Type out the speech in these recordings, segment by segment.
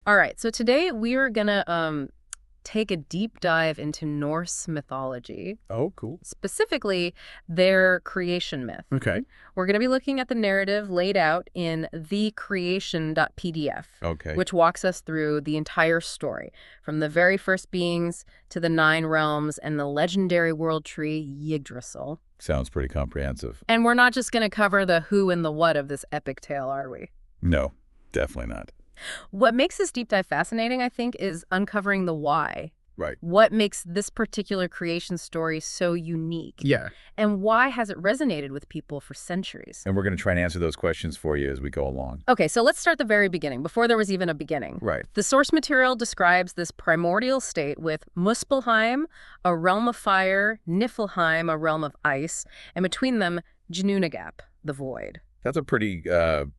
All right, so today we are gonna take a deep dive into Norse mythology, Oh, cool. specifically their creation myth. Okay. We're gonna be looking at the narrative laid out in thecreation.pdf, Okay. which walks us through the entire story, from the very first beings to the 9 realms and the legendary world tree Yggdrasil. Sounds pretty comprehensive. And we're not just gonna cover the who and the what of this epic tale, are we? No, definitely not. What makes this deep dive fascinating, I think, is uncovering the why. Right. What makes this particular creation story so unique? Yeah. And why has it resonated with people for centuries? And we're going to try and answer those questions for you as we go along. Okay, so let's start the very beginning, before there was even a beginning. Right. The source material describes this primordial state with Muspelheim, a realm of fire, Niflheim, a realm of ice, and between them, Ginnungagap, the void. That's a pretty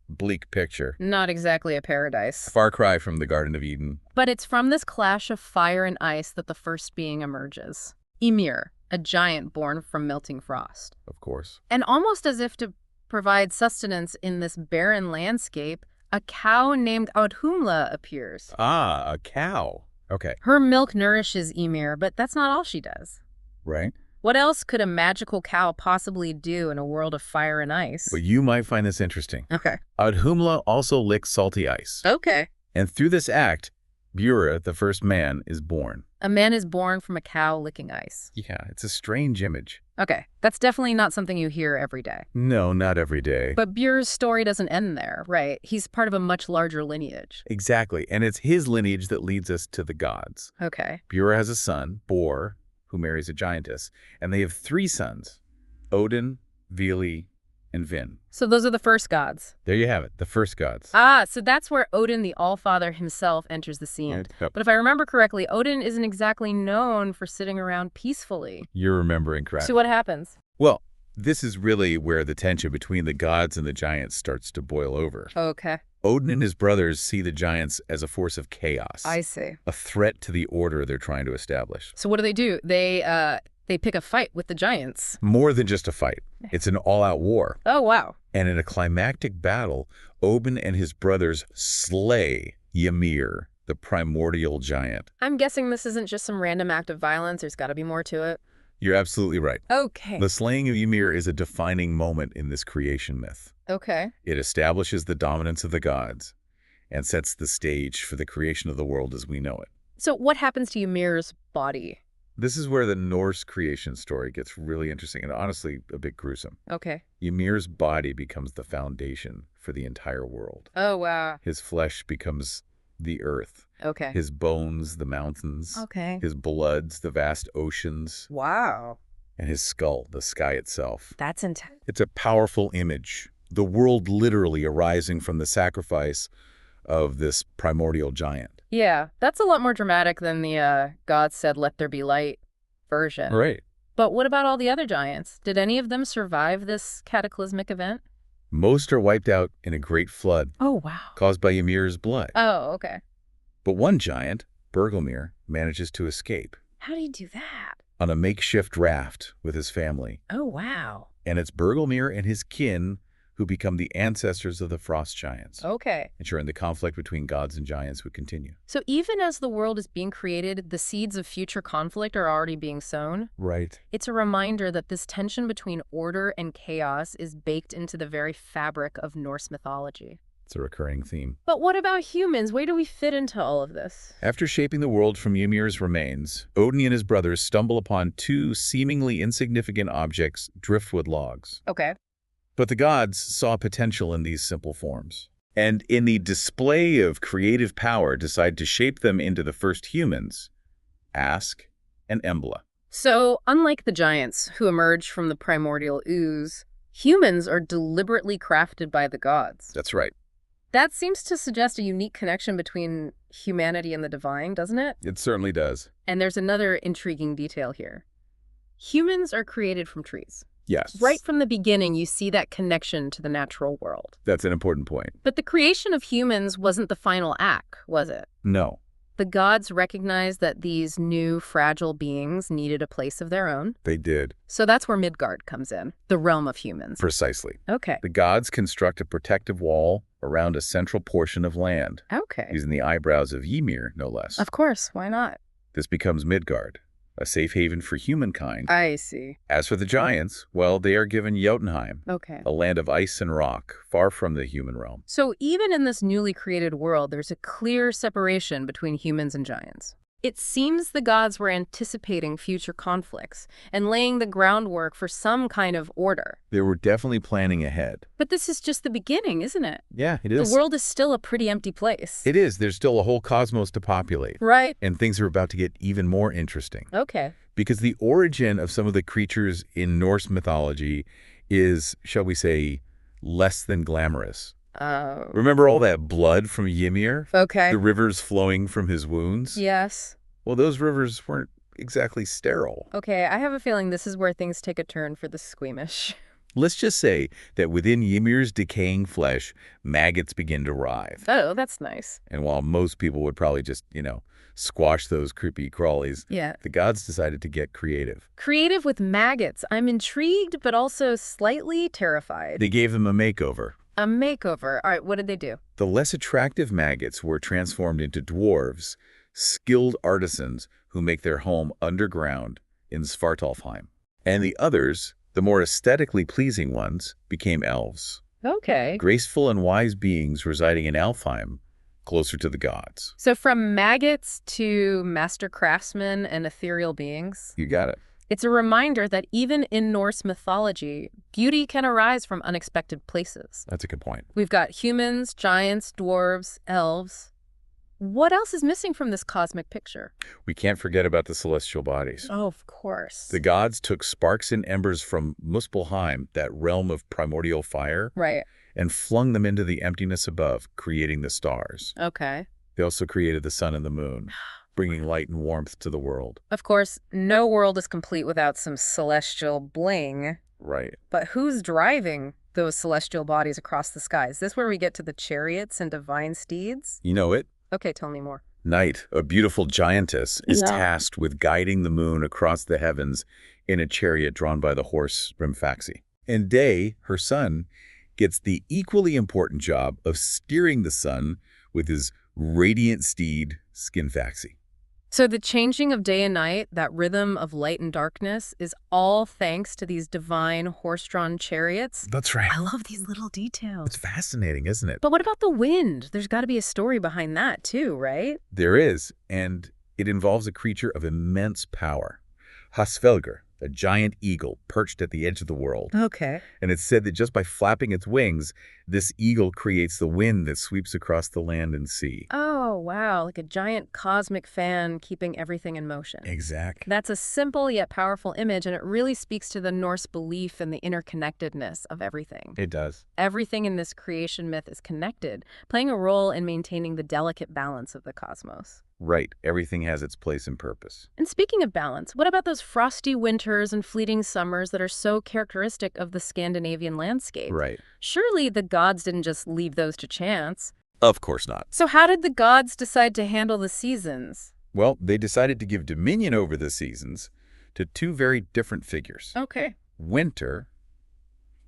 bleak picture. Not exactly a paradise. Far cry from the Garden of Eden. But it's from this clash of fire and ice that the first being emerges. Ymir, a giant born from melting frost. Of course. And almost as if to provide sustenance in this barren landscape, a cow named Audhumla appears. Ah, a cow. Okay. Her milk nourishes Ymir, but that's not all she does. Right. What else could a magical cow possibly do in a world of fire and ice? But you might find this interesting. Okay. Audhumla also licks salty ice. Okay. And through this act, Bura, the first man, is born. A man is born from a cow licking ice. Yeah, it's a strange image. Okay, that's definitely not something you hear every day. No, not every day. But Björ's story doesn't end there, right? He's part of a much larger lineage. Exactly, and it's his lineage that leads us to the gods. Okay. Bura has a son, Bor, who marries a giantess, and they have 3 sons, Odin, Vili, and Vin. So those are the first gods. There you have it, the first gods. Ah, so that's where Odin, the Allfather himself, enters the scene. Right. Yep. But if I remember correctly, Odin isn't exactly known for sitting around peacefully. You're remembering correctly. So what happens? Well, this is really where the tension between the gods and the giants starts to boil over. Okay. Odin and his brothers see the giants as a force of chaos, I see. a threat to the order they're trying to establish. So what do? They pick a fight with the giants. More than just a fight. It's an all-out war. Oh, wow. And in a climactic battle, Odin and his brothers slay Ymir, the primordial giant. I'm guessing this isn't just some random act of violence. There's got to be more to it. You're absolutely right. Okay. The slaying of Ymir is a defining moment in this creation myth. Okay. It establishes the dominance of the gods and sets the stage for the creation of the world as we know it. So what happens to Ymir's body? This is where the Norse creation story gets really interesting and honestly a bit gruesome. Okay. Ymir's body becomes the foundation for the entire world. Oh, wow. His flesh becomes the earth. Okay. His bones, the mountains. Okay. His bloods, the vast oceans. Wow. And his skull, the sky itself. That's intense. It's a powerful image. The world literally arising from the sacrifice of this primordial giant. Yeah, that's a lot more dramatic than the God said, let there be light version. Right. But what about all the other giants? Did any of them survive this cataclysmic event? Most are wiped out in a great flood Oh, wow. caused by Ymir's blood. Oh, okay. But one giant, Bergelmir, manages to escape How do you do that? on a makeshift raft with his family. Oh, wow. And it's Bergelmir and his kin who become the ancestors of the frost giants, Okay. ensuring the conflict between gods and giants would continue. So even as the world is being created, the seeds of future conflict are already being sown? Right. It's a reminder that this tension between order and chaos is baked into the very fabric of Norse mythology. It's a recurring theme. But what about humans? Where do we fit into all of this? After shaping the world from Ymir's remains, Odin and his brothers stumble upon 2 seemingly insignificant objects, driftwood logs. Okay. But the gods saw potential in these simple forms, and in the display of creative power decide to shape them into the first humans, Ask and Embla. So, unlike the giants who emerged from the primordial ooze, humans are deliberately crafted by the gods. That's right. That seems to suggest a unique connection between humanity and the divine, doesn't it? It certainly does. And there's another intriguing detail here. Humans are created from trees. Yes. Right from the beginning, you see that connection to the natural world. That's an important point. But the creation of humans wasn't the final act, was it? No. The gods recognized that these new, fragile beings needed a place of their own. They did. So that's where Midgard comes in, the realm of humans. Precisely. Okay. The gods construct a protective wall around a central portion of land, Okay. using the eyebrows of Ymir, no less. Of course, why not? This becomes Midgard, a safe haven for humankind. I see. As for the giants, well, they are given Jotunheim, Okay. a land of ice and rock, far from the human realm. So even in this newly created world, there's a clear separation between humans and giants. It seems the gods were anticipating future conflicts and laying the groundwork for some kind of order. They were definitely planning ahead. But this is just the beginning, isn't it? Yeah, it The is. world is still a pretty empty place. It is. There's still a whole cosmos to populate. Right. And things are about to get even more interesting. Okay. Because the origin of some of the creatures in Norse mythology is, shall we say, less than glamorous. Remember all that blood from Ymir? Okay. The rivers flowing from his wounds? Yes. Well, those rivers weren't exactly sterile. Okay, I have a feeling this is where things take a turn for the squeamish. Let's just say that within Ymir's decaying flesh, maggots begin to writhe. Oh, that's nice. And while most people would probably just, squash those creepy crawlies, Yeah. the gods decided to get creative. Creative with maggots. I'm intrigued, but also slightly terrified. They gave them a makeover. A makeover. All right, what did they do? The less attractive maggots were transformed into dwarves, skilled artisans who make their home underground in Svartalfheim. And the others, the more aesthetically pleasing ones, became elves. Okay. Graceful and wise beings residing in Alfheim, closer to the gods. So from maggots to master craftsmen and ethereal beings, You got it. it's a reminder that even in Norse mythology, beauty can arise from unexpected places. That's a good point. We've got humans, giants, dwarves, elves. What else is missing from this cosmic picture? We can't forget about the celestial bodies. Oh, of course. The gods took sparks and embers from Muspelheim, that realm of primordial fire, Right. and flung them into the emptiness above, creating the stars. Okay. They also created the sun and the moon, bringing light and warmth to the world. Of course, no world is complete without some celestial bling. Right. But who's driving those celestial bodies across the sky? Is this where we get to the chariots and divine steeds? You know it. Okay, tell me more. Night, a beautiful giantess, is tasked with guiding the moon across the heavens in a chariot drawn by the horse Rimfaxi. And Day, her son, gets the equally important job of steering the sun with his radiant steed, Skinfaxi. So the changing of day and night, that rhythm of light and darkness, is all thanks to these divine horse-drawn chariots? That's right. I love these little details. It's fascinating, isn't it? But what about the wind? There's got to be a story behind that too, right? There is, and it involves a creature of immense power. Hasvelgr, a giant eagle perched at the edge of the world. Okay. And it's said that just by flapping its wings, this eagle creates the wind that sweeps across the land and sea. Oh, wow. Like a giant cosmic fan keeping everything in motion. Exactly. That's a simple yet powerful image, and it really speaks to the Norse belief in the interconnectedness of everything. It does. Everything in this creation myth is connected, playing a role in maintaining the delicate balance of the cosmos. Right. Everything has its place and purpose. And speaking of balance, what about those frosty winters and fleeting summers that are so characteristic of the Scandinavian landscape? Right. Surely the gods didn't just leave those to chance. Of course not. So how did the gods decide to handle the seasons? Well, they decided to give dominion over the seasons to two very different figures. Okay. Winter,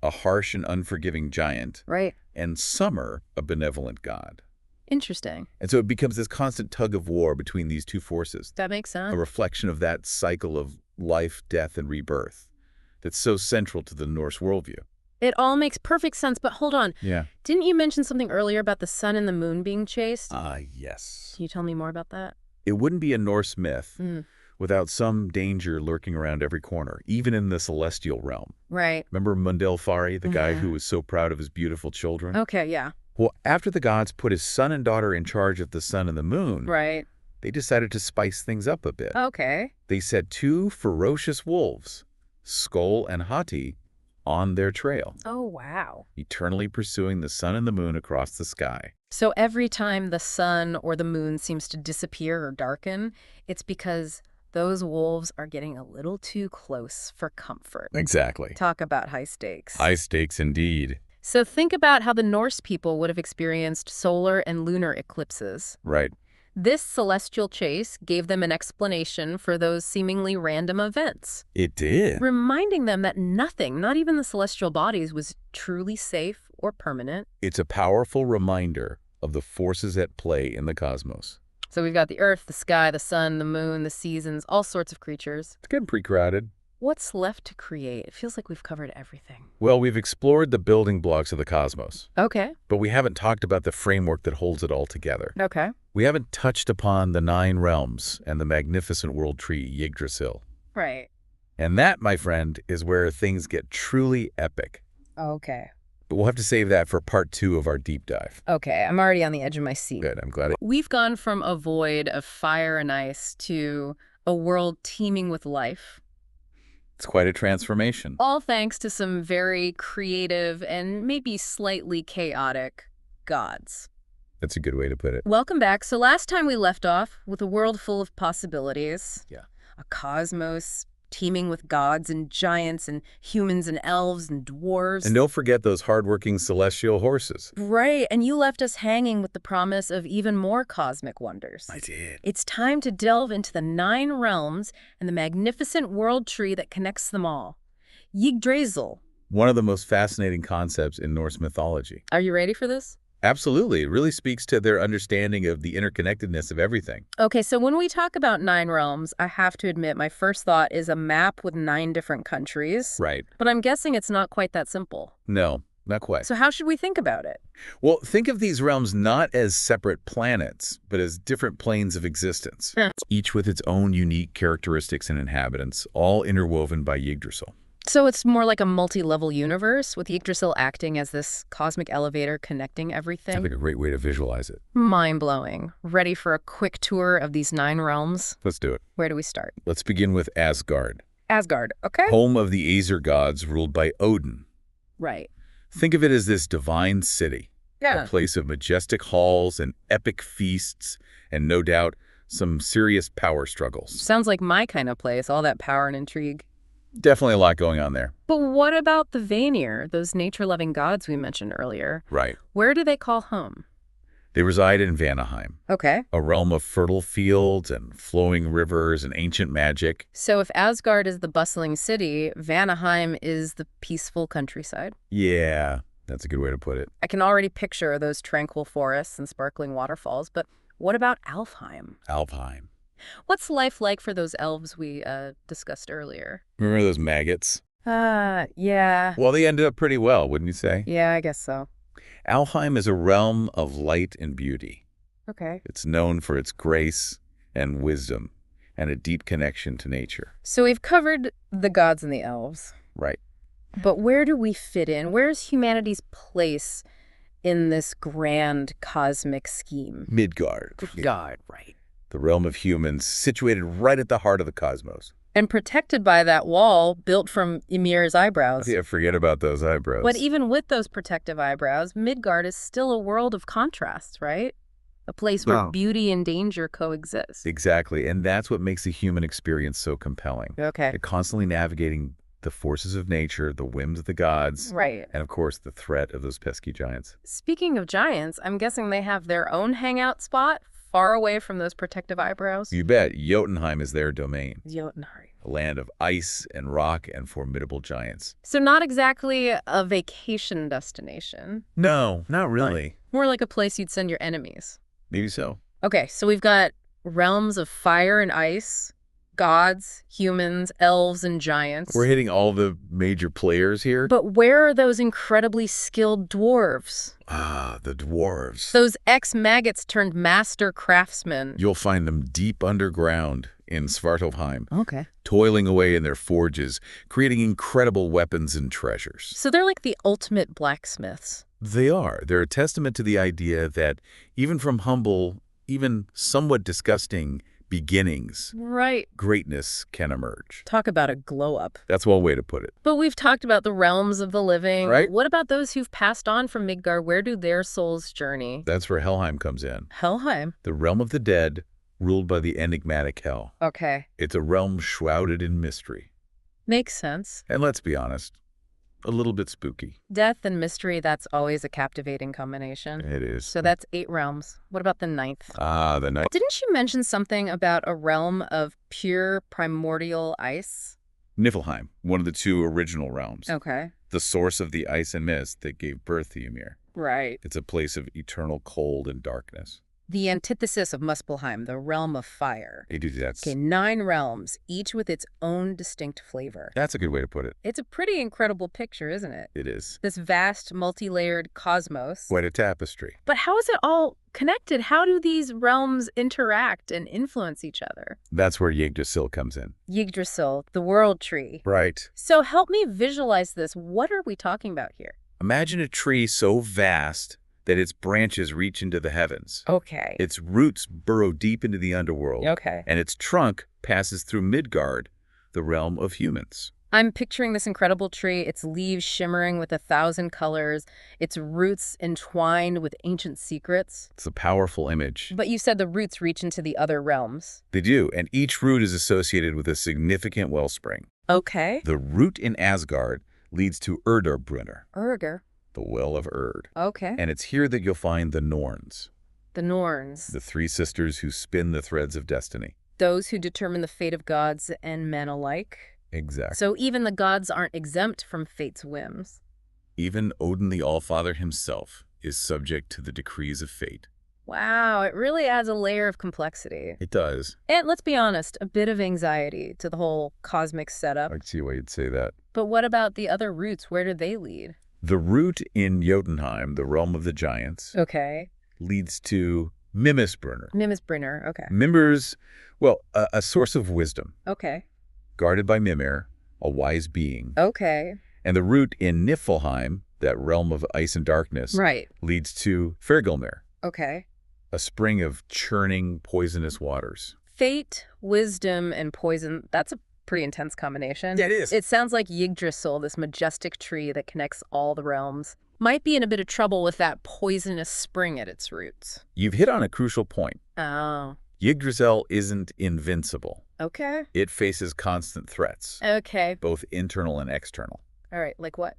a harsh and unforgiving giant, Right. and Summer, a benevolent god. Interesting. And so it becomes this constant tug of war between these two forces, That makes sense. a reflection of that cycle of life, death, and rebirth that's so central to the Norse worldview. It all makes perfect sense, but hold on. Yeah. Didn't you mention something earlier about the sun and the moon being chased? Yes. Can you tell me more about that? It wouldn't be a Norse myth without some danger lurking around every corner, even in the celestial realm. Right. Remember Mundellfari, the guy who was so proud of his beautiful children? Okay, yeah. Well, after the gods put his son and daughter in charge of the sun and the moon, Right. they decided to spice things up a bit. Okay. They set two ferocious wolves, Skoll and Hati, on their trail, Oh, wow. eternally pursuing the sun and the moon across the sky. So every time the sun or the moon seems to disappear or darken, it's because those wolves are getting a little too close for comfort. Exactly. Talk about high stakes. High stakes indeed. So think about how the Norse people would have experienced solar and lunar eclipses. Right. This celestial chase gave them an explanation for those seemingly random events, It did. reminding them that nothing, not even the celestial bodies, was truly safe or permanent. It's a powerful reminder of the forces at play in the cosmos. So we've got the earth, the sky, the sun, the moon, the seasons, all sorts of creatures. It's getting pretty crowded. What's left to create? It feels like we've covered everything. Well, we've explored the building blocks of the cosmos, Okay. but we haven't talked about the framework that holds it all together. Okay. We haven't touched upon the 9 realms and the magnificent world tree Yggdrasil. Right. And that, my friend, is where things get truly epic. Okay. But we'll have to save that for part 2 of our deep dive. Okay, I'm already on the edge of my seat. Good, I'm glad it... We've gone from a void of fire and ice to a world teeming with life. It's quite a transformation. All thanks to some very creative and maybe slightly chaotic gods. That's a good way to put it. Welcome back. So last time we left off with a world full of possibilities. Yeah. A cosmos teeming with gods and giants and humans and elves and dwarves. And don't forget those hardworking celestial horses. Right, and you left us hanging with the promise of even more cosmic wonders. I did. It's time to delve into the 9 realms and the magnificent world tree that connects them all. Yggdrasil. One of the most fascinating concepts in Norse mythology. Are you ready for this? Absolutely. It really speaks to their understanding of the interconnectedness of everything. Okay, so when we talk about 9 realms, I have to admit my first thought is a map with 9 different countries. Right. But I'm guessing it's not quite that simple. No, not quite. So how should we think about it? Well, think of these realms not as separate planets, but as different planes of existence, each with its own unique characteristics and inhabitants, all interwoven by Yggdrasil. So it's more like a multi-level universe, with Yggdrasil acting as this cosmic elevator connecting everything? Sounds like a great way to visualize it. Mind-blowing. Ready for a quick tour of these 9 realms? Let's do it. Where do we start? Let's begin with Asgard, Asgard, okay? home of the Aesir gods ruled by Odin. Right. Think of it as this divine city, Yeah. a place of majestic halls and epic feasts, and no doubt some serious power struggles. Sounds like my kind of place, all that power and intrigue. Definitely a lot going on there. But what about the Vanir, those nature-loving gods we mentioned earlier? Right. Where do they call home? They reside in Vanaheim, Okay. a realm of fertile fields and flowing rivers and ancient magic. So if Asgard is the bustling city, Vanaheim is the peaceful countryside. Yeah, that's a good way to put it. I can already picture those tranquil forests and sparkling waterfalls, but what about Alfheim? Alfheim. What's life like for those elves we discussed earlier? Remember those maggots? Yeah. Well, they ended up pretty well, wouldn't you say? Yeah, I guess so. Alfheim is a realm of light and beauty. Okay. It's known for its grace and wisdom and a deep connection to nature. So we've covered the gods and the elves, Right. but where do we fit in? Where's humanity's place in this grand cosmic scheme? Midgard. God, right. The realm of humans, situated right at the heart of the cosmos. And protected by that wall built from Ymir's eyebrows. Yeah, forget about those eyebrows. But even with those protective eyebrows, Midgard is still a world of contrasts, right? A place where beauty and danger coexist. Exactly, and that's what makes the human experience so compelling. Okay. They're constantly navigating the forces of nature, the whims of the gods, Right. and of course the threat of those pesky giants. Speaking of giants, I'm guessing they have their own hangout spot far away from those protective eyebrows. You bet, Jotunheim is their domain, Jotunheim. a land of ice and rock and formidable giants. So not exactly a vacation destination. No, not really. More like a place you'd send your enemies. Maybe so. Okay, so we've got realms of fire and ice, gods, humans, elves, and giants. We're hitting all the major players here. But where are those incredibly skilled dwarves? Ah, the dwarves. Those ex-maggots turned master craftsmen. You'll find them deep underground in Svartalfheim, Okay. toiling away in their forges, creating incredible weapons and treasures. So they're like the ultimate blacksmiths. They are. They're a testament to the idea that even from humble, even somewhat disgusting beginnings, Right. greatness can emerge. Talk about a glow-up. That's one way to put it. But we've talked about the realms of the living. Right. What about those who've passed on from Midgard? Where do their souls journey? That's where Helheim comes in. Helheim. The realm of the dead, ruled by the enigmatic Hel. Okay. It's a realm shrouded in mystery. Makes sense. And let's be honest, A little bit spooky. Death and mystery, that's always a captivating combination. It is. So that's 8 realms. What about the ninth? Ah, the night. Didn't you mention something about a realm of pure primordial ice? Niflheim, one of the 2 original realms. Okay. The source of the ice and mist that gave birth to Ymir. Right. It's a place of eternal cold and darkness. The antithesis of Muspelheim, the realm of fire. That's Okay, 9 realms, each with its own distinct flavor. a good way to put it. It's a pretty incredible picture, isn't it? It is. This vast, multi-layered cosmos. Quite a tapestry. But how is it all connected? How do these realms interact and influence each other? That's where Yggdrasil comes in. Yggdrasil, the world tree. Right. So help me visualize this. What are we talking about here? Imagine a tree so vast that its branches reach into the heavens. Okay. Its roots burrow deep into the underworld. Okay. And its trunk passes through Midgard, the realm of humans. I'm picturing this incredible tree, its leaves shimmering with 1,000 colors, its roots entwined with ancient secrets. It's a powerful image. But you said the roots reach into the other realms. They do, and each root is associated with a significant wellspring. Okay. The root in Asgard leads to Urdurbrunner, Urger. the well of Urd. Okay. And it's here that you'll find the Norns, The Norns. the 3 sisters who spin the threads of destiny. Those who determine the fate of gods and men alike. Exactly. So even the gods aren't exempt from fate's whims. Even Odin the Allfather himself is subject to the decrees of fate. Wow, it really adds a layer of complexity. It does. And let's be honest, a bit of anxiety to the whole cosmic setup. I see why you'd say that. But what about the other roots? Where do they lead? The root in Jotunheim, the realm of the giants, Okay. leads to Mimisbrunner. Mimisbrunner. Okay. Mimir's, a source of wisdom, Okay. guarded by Mimir, a wise being. Okay. And the root in Niflheim, that realm of ice and darkness, Right. leads to Fergilmir, Okay. a spring of churning poisonous waters. Fate, wisdom, and poison. That's a pretty intense combination. Yeah, it is. It sounds like Yggdrasil, this majestic tree that connects all the realms, might be in a bit of trouble with that poisonous spring at its roots. You've hit on a crucial point. Oh. Yggdrasil isn't invincible. Okay. It faces constant threats, Okay. both internal and external. All right. Like what?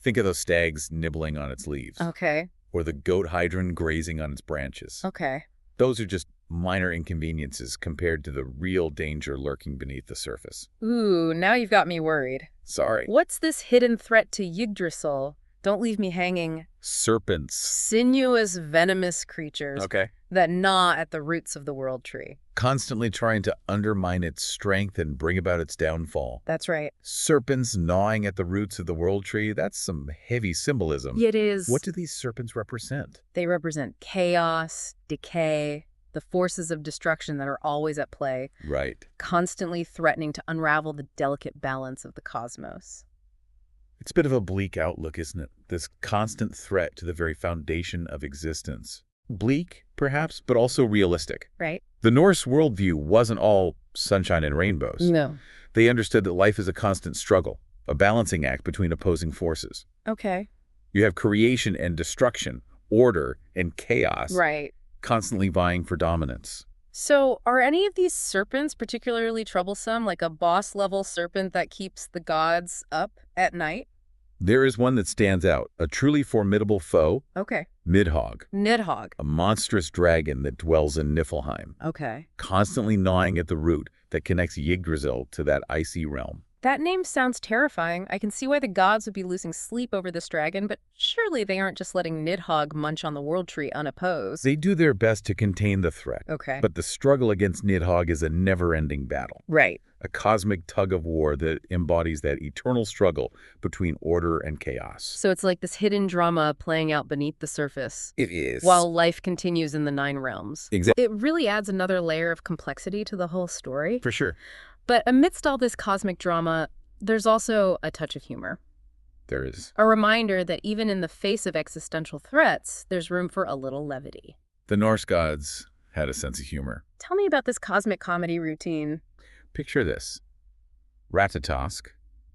Think of those stags nibbling on its leaves, Okay. or the goat hydron grazing on its branches. Okay. Those are just minor inconveniences compared to the real danger lurking beneath the surface. Ooh, now you've got me worried. Sorry. What's this hidden threat to Yggdrasil? Don't leave me hanging. Serpents. Sinuous, venomous creatures Okay. that gnaw at the roots of the world tree. Constantly trying to undermine its strength and bring about its downfall. That's right. Serpents gnawing at the roots of the world tree, that's some heavy symbolism. It is. What do these serpents represent? They represent chaos, decay, the forces of destruction that are always at play, Right. constantly threatening to unravel the delicate balance of the cosmos. It's a bit of a bleak outlook, isn't it? This constant threat to the very foundation of existence. Bleak, perhaps, but also realistic. Right? The Norse worldview wasn't all sunshine and rainbows. No. They understood that life is a constant struggle, a balancing act between opposing forces. Okay. You have creation and destruction, order and chaos, Right. constantly vying for dominance. So are any of these serpents particularly troublesome, like a boss-level serpent that keeps the gods up at night? There is one that stands out, a truly formidable foe, Okay. Midhogg, Nidhogg. a monstrous dragon that dwells in Niflheim, Okay. constantly gnawing at the root that connects Yggdrasil to that icy realm. That name sounds terrifying. I can see why the gods would be losing sleep over this dragon, but surely they aren't just letting Nidhogg munch on the world tree unopposed. They do their best to contain the threat, Okay. but the struggle against Nidhogg is a never-ending battle, Right. a cosmic tug-of-war that embodies that eternal struggle between order and chaos. So it's like this hidden drama playing out beneath the surface, It is. while life continues in the 9 realms. Exactly. It really adds another layer of complexity to the whole story. For sure. But amidst all this cosmic drama, there's also a touch of humor. There is. A reminder that even in the face of existential threats, there's room for a little levity. The Norse gods had a sense of humor. Tell me about this cosmic comedy routine. Picture this. Ratatosk,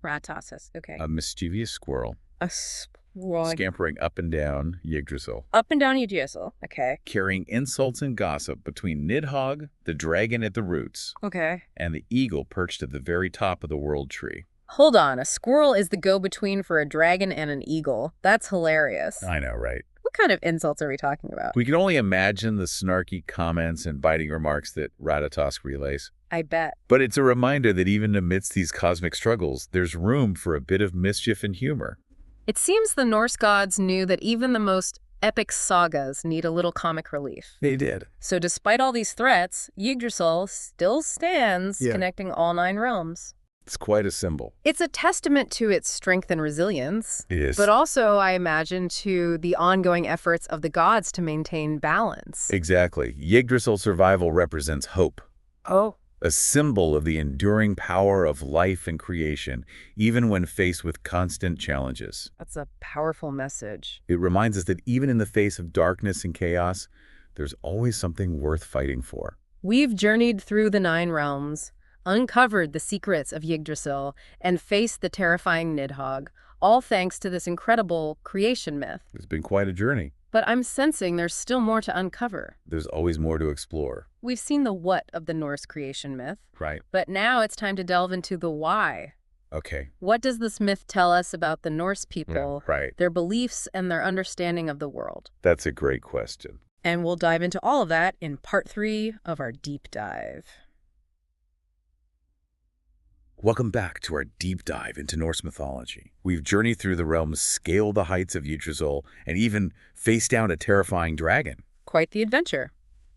Ratasis. Okay. a mischievous squirrel, A squad. scampering up and down Yggdrasil, Up and down Yggdrasil. Okay. carrying insults and gossip between Nidhogg, the dragon at the roots, Okay. and the eagle perched at the very top of the world tree. Hold on, a squirrel is the go-between for a dragon and an eagle. That's hilarious. I know, right? What kind of insults are we talking about? We can only imagine the snarky comments and biting remarks that Ratatosk relays. I bet. But it's a reminder that even amidst these cosmic struggles, there's room for a bit of mischief and humor. It seems the Norse gods knew that even the most epic sagas need a little comic relief. They did. So despite all these threats, Yggdrasil still stands, connecting all 9 realms. It's quite a symbol. It's a testament to its strength and resilience. It is. But also, I imagine, to the ongoing efforts of the gods to maintain balance. Exactly. Yggdrasil's survival represents hope. Oh. A symbol of the enduring power of life and creation, even when faced with constant challenges. That's a powerful message. It reminds us that even in the face of darkness and chaos, there's always something worth fighting for. We've journeyed through the 9 realms, uncovered the secrets of Yggdrasil, and faced the terrifying Nidhogg, all thanks to this incredible creation myth. It's been quite a journey. But I'm sensing there's still more to uncover. There's always more to explore. We've seen the what of the Norse creation myth. Right. But now it's time to delve into the why. Okay. What does this myth tell us about the Norse people, Right. their beliefs, and their understanding of the world? That's a great question. And we'll dive into all of that in part 3 of our deep dive. Welcome back to our deep dive into Norse mythology. We've journeyed through the realms, scaled the heights of Yggdrasil, and even faced down a terrifying dragon. Quite the adventure.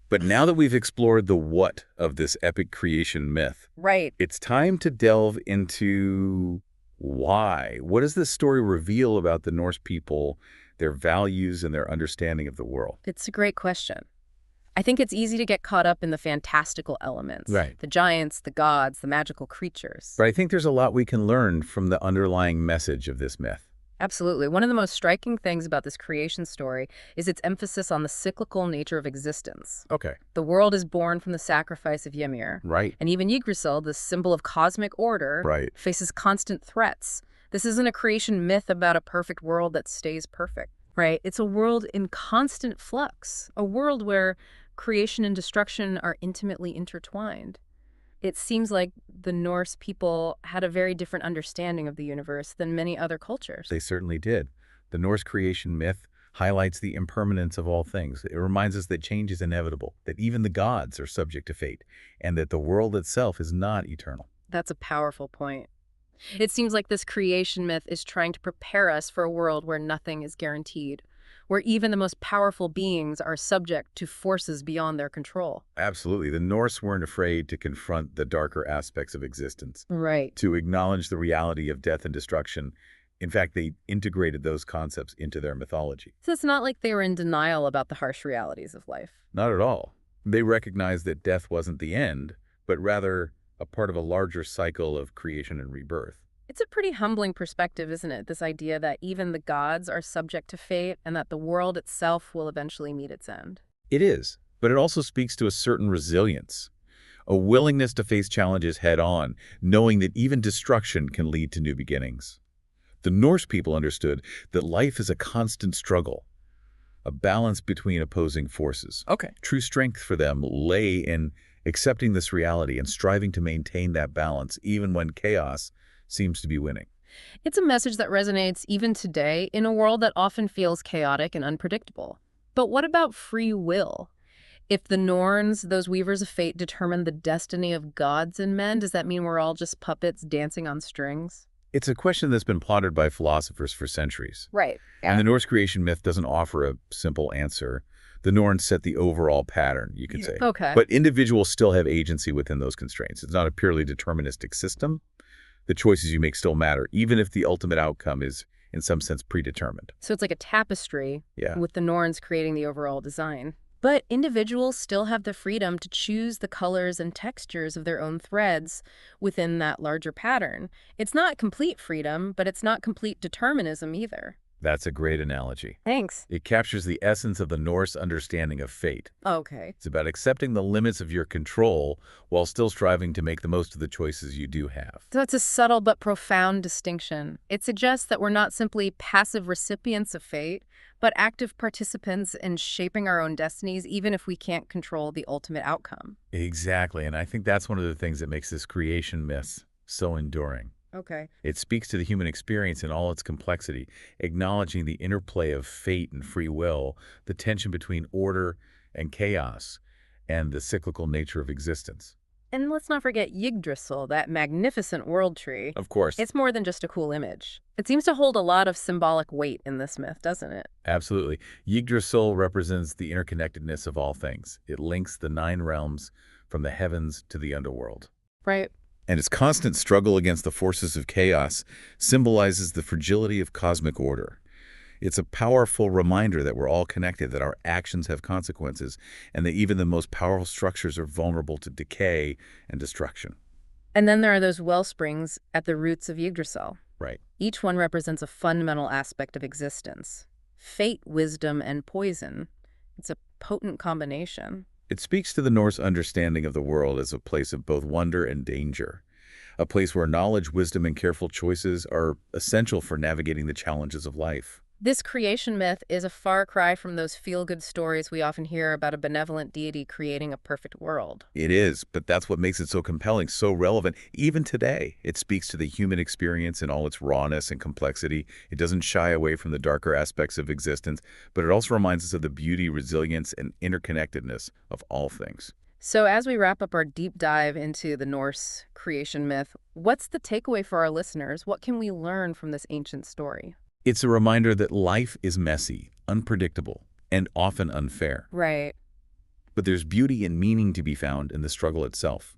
But now that we've explored the what of this epic creation myth, Right. it's time to delve into why. What does this story reveal about the Norse people, their values, and their understanding of the world? It's a great question. I think it's easy to get caught up in the fantastical elements. Right. The giants, the gods, the magical creatures. But I think there's a lot we can learn from the underlying message of this myth. Absolutely. One of the most striking things about this creation story is its emphasis on the cyclical nature of existence. Okay. The world is born from the sacrifice of Ymir. Right. And even Yggdrasil, the symbol of cosmic order, Right. faces constant threats. This isn't a creation myth about a perfect world that stays perfect, right? It's a world in constant flux, a world where creation and destruction are intimately intertwined. It seems like the Norse people had a very different understanding of the universe than many other cultures. They certainly did. The Norse creation myth highlights the impermanence of all things. It reminds us that change is inevitable, that even the gods are subject to fate, and that the world itself is not eternal. That's a powerful point. It seems like this creation myth is trying to prepare us for a world where nothing is guaranteed, where even the most powerful beings are subject to forces beyond their control. Absolutely. The Norse weren't afraid to confront the darker aspects of existence, Right. to acknowledge the reality of death and destruction. In fact, they integrated those concepts into their mythology. So it's not like they were in denial about the harsh realities of life. Not at all. They recognized that death wasn't the end, but rather a part of a larger cycle of creation and rebirth. It's a pretty humbling perspective, isn't it? This idea that even the gods are subject to fate and that the world itself will eventually meet its end. It is, but it also speaks to a certain resilience, a willingness to face challenges head-on, knowing that even destruction can lead to new beginnings. The Norse people understood that life is a constant struggle, a balance between opposing forces. Okay. True strength for them lay in accepting this reality and striving to maintain that balance even when chaos seems to be winning. It's a message that resonates even today in a world that often feels chaotic and unpredictable. But what about free will? If the Norns, those weavers of fate, determine the destiny of gods and men, does that mean we're all just puppets dancing on strings? It's a question that's been pondered by philosophers for centuries. Right. And the Norse creation myth doesn't offer a simple answer. The Norns set the overall pattern, you could say. Okay. But individuals still have agency within those constraints. It's not a purely deterministic system. The choices you make still matter, even if the ultimate outcome is, in some sense, predetermined. So it's like a tapestry, Yeah. with the Norns creating the overall design. But individuals still have the freedom to choose the colors and textures of their own threads within that larger pattern. It's not complete freedom, but it's not complete determinism either. That's a great analogy. Thanks. It captures the essence of the Norse understanding of fate. Okay. It's about accepting the limits of your control while still striving to make the most of the choices you do have. So it's a subtle but profound distinction. It suggests that we're not simply passive recipients of fate, but active participants in shaping our own destinies, even if we can't control the ultimate outcome. Exactly, and I think that's one of the things that makes this creation myth so enduring. Okay. It speaks to the human experience in all its complexity, acknowledging the interplay of fate and free will, the tension between order and chaos, and the cyclical nature of existence. And let's not forget Yggdrasil, that magnificent world tree. Of course. It's more than just a cool image. It seems to hold a lot of symbolic weight in this myth, doesn't it? Absolutely. Yggdrasil represents the interconnectedness of all things. It links the 9 realms from the heavens to the underworld. Right. And its constant struggle against the forces of chaos symbolizes the fragility of cosmic order. It's a powerful reminder that we're all connected, that our actions have consequences, and that even the most powerful structures are vulnerable to decay and destruction. And then there are those well springs at the roots of Yggdrasil. Right. Each one represents a fundamental aspect of existence. Fate, wisdom, and poison. It's a potent combination. It speaks to the Norse understanding of the world as a place of both wonder and danger, a place where knowledge, wisdom, and careful choices are essential for navigating the challenges of life. This creation myth is a far cry from those feel-good stories we often hear about a benevolent deity creating a perfect world. It is, but that's what makes it so compelling, so relevant. Even today, it speaks to the human experience in all its rawness and complexity. It doesn't shy away from the darker aspects of existence, but it also reminds us of the beauty, resilience, and interconnectedness of all things. So as we wrap up our deep dive into the Norse creation myth, what's the takeaway for our listeners? What can we learn from this ancient story? It's a reminder that life is messy, unpredictable, and often unfair. Right. But there's beauty and meaning to be found in the struggle itself.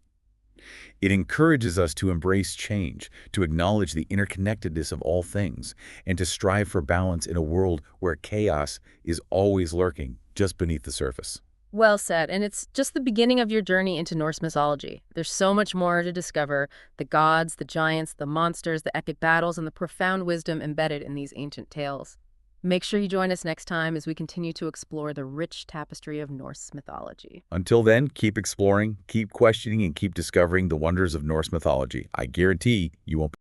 It encourages us to embrace change, to acknowledge the interconnectedness of all things, and to strive for balance in a world where chaos is always lurking just beneath the surface. Well said, and it's just the beginning of your journey into Norse mythology. There's so much more to discover: the gods, the giants, the monsters, the epic battles, and the profound wisdom embedded in these ancient tales. Make sure you join us next time as we continue to explore the rich tapestry of Norse mythology. Until then, keep exploring, keep questioning, and keep discovering the wonders of Norse mythology. I guarantee you won't